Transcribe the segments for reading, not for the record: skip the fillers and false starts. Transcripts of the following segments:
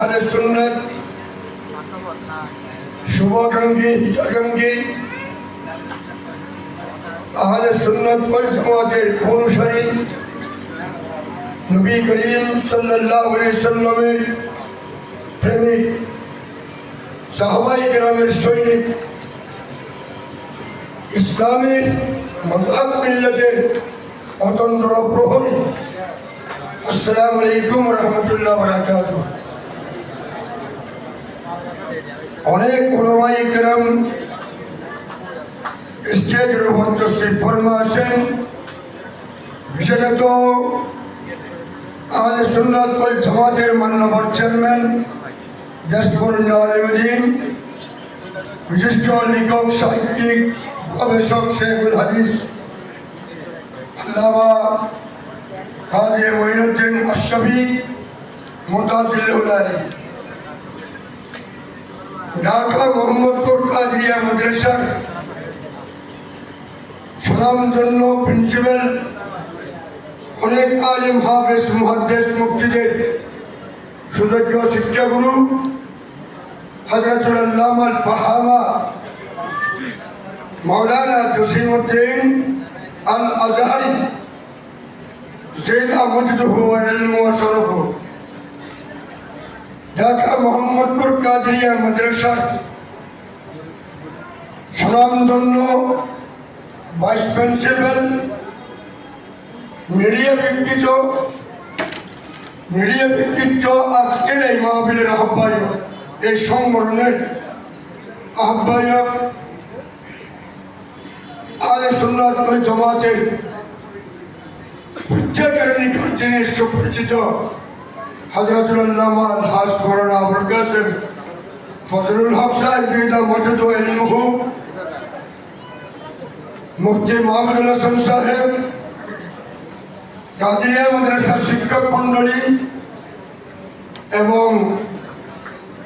सुन्नत शुभाकांक्षी हिताकांक्षी आहले सुन्नत वल जमातेर अनुसारी नबी करीम सल्लल्लाहु अलैहि वसल्लमेर प्रेमिक साहबाए किरामेर सैनिक इस्लामेर मजहब मिल्लतेर अतंत्र प्रहरी अस्सलामु आलैकुम व रहमतुल्लाहि व बाराकातुहू। अनेक उलमाए किराम स्टेजेर उपর तशरीफ फरमा आছেন, विशेषत आहले सुन्नत वल जमातेर मान्यवर चेयरमैन देशबरेण्य आलिम विशिष्ट लेखक साहित्यिक गवेषक शेखुल हादिस अल्लामा काजी मोइनुद्दीन अशरफी मुताजिल ঢাকা মোহাম্মদপুর কাদরিয়া মাদ্রাসার সুনামধন্য প্রিন্সিপাল অনেক আলিম হাফেজ মুহাদ্দিস মুফতিদের সুযোগ্য শিক্ষাগুরু হযরতুল আল্লামা ফাহামা মাওলানা জসিমউদ্দিন আল আজহারি ज़ेदा मजदुहु व इल्मु व शरफु ঢাকা মোহাম্মদপুর কাদরিয়া মাদ্রাসার সুনামধন্য ভাইস প্রিন্সিপাল মিডিয়া ব্যক্তিত্ব আজকের এই মাহফিলের আহ্বায়ক, এই সংগঠনের আহ্বায়ক আহলে সুন্নাত ওয়াল জামাতের প্রত্যেকের নিকট যিনি সুপরিচিত हजरतुल अल्लामा अलहाज मौलाना अबुल कासिम फजलुल हक साहब ज़ेदा मजदुहु व इल्मुहु, मुफ्ती मोहम्मद हसन साहेब, कादरिया माद्रासार शिक्षक मंडली एवं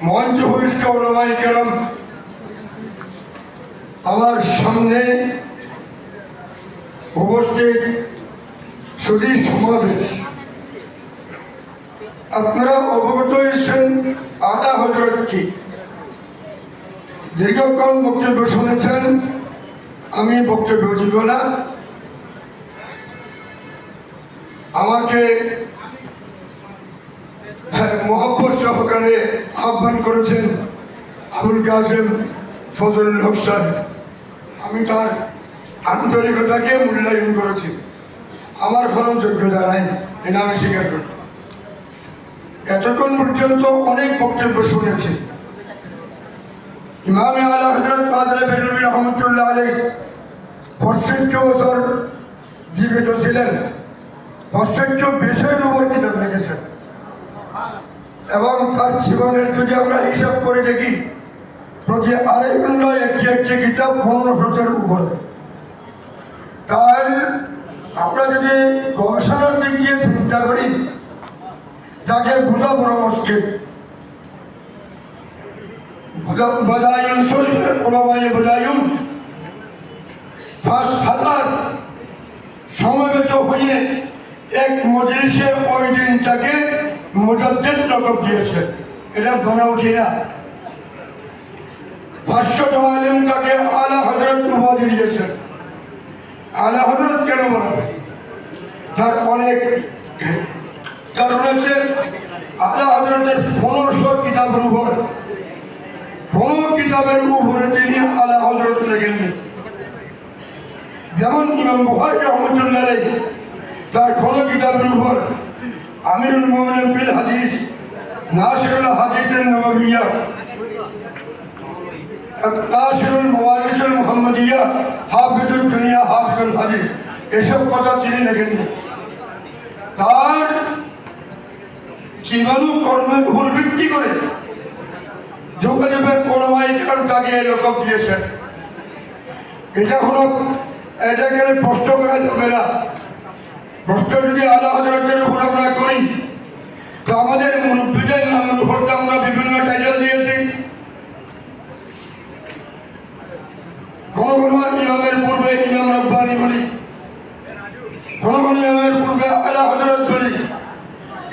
मंच उपस्थित उलमाए केराम आमार सामने उपस्थित सुधी समावेश। আপনারা অবগত হয়েছেন আলা হযরত কি দীর্ঘক্ষণ বক্তব্য শুনেছেন, আমি বক্তব্য দিব না। আমাকে মহব্বত সহকারে আহ্বান করেছেন আবুল কাসেম ফজলুল হক সাহেব, আমি তার আন্তরিকতাকে মূল্যায়ন করেছি। আমার কোনো যোগ্যতা নাই, এটা আমি স্বীকার করি। এতক্ষণ পর্যন্ত অনেক বক্তব্য শুনেছি। ইমামে আলা হযরত কাদরি বেরলভী রহমাতুল্লাহ আলাইহি 65 বছর জীবিত ছিলেন, 65 বিষয়ের উপর কিতাব লিখেছেন এবং তার জীবনের যদি আমরা হিসাব করে দেখি প্রতি আড়াই ঘন্টায় একটি কিতাব 1500-এর উপরে। তার আমরা যদি গবেষণার দিক দিয়ে চিন্তা করি যাকে বোঝা বড় মুশকিল। বদায়ুন শরীফের উলামায়ে বদায়ুন 5000 সমবেত হয়ে এক মজলিসে ওই দিন তাকে মুজাদ্দিদ লকব দিয়েছে, এটা বলা উঠি না। 500 আলেম তাকে আলা হযরত উপাধি দিয়েছেন। আলা হযরত কেন বলা হয়? তার অনেক কারণ হচ্ছে আলা হযরতের 1500 কিতাবের উপর কোনো কিতাবের উপরে তিনি আলা হযরত লেখেননি। যেমন ইমাম বুখারী রহমাতুল্লাহ আলাইহি তার কোনো কিতাবের উপর আমিরুল মুমিনিন ফিল হাদিস, নাসিরুল হাদিসের নববিয়্যা, নাসিরুল মাওয়ারিসুল মুহাম্মাদিয়্যা, হাফিজুদ দুনিয়া, হাফিজুল হাদিস, এসব কথা তিনি লেখেননি। তার জীবন কর্মের উপর ভিত্তি করে যোগাযোগের উলামায়ে কেরাম তাকে লকব দিয়েছেন। এটাকে প্রশ্ন করা যাবে না। প্রশ্ন যদি আলা হযরতের উপর আমরা করি তো আমাদের মুরব্বীদের নামের উপর তো আমরা বিভিন্ন টাইটেল দিয়েছি। কোন ইমামের পূর্বে ইমাম রব্বানি বলি, কোন ইমামের পূর্বে আলা হযরত বলি।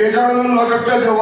এই ধরনের নজরটা দেওয়া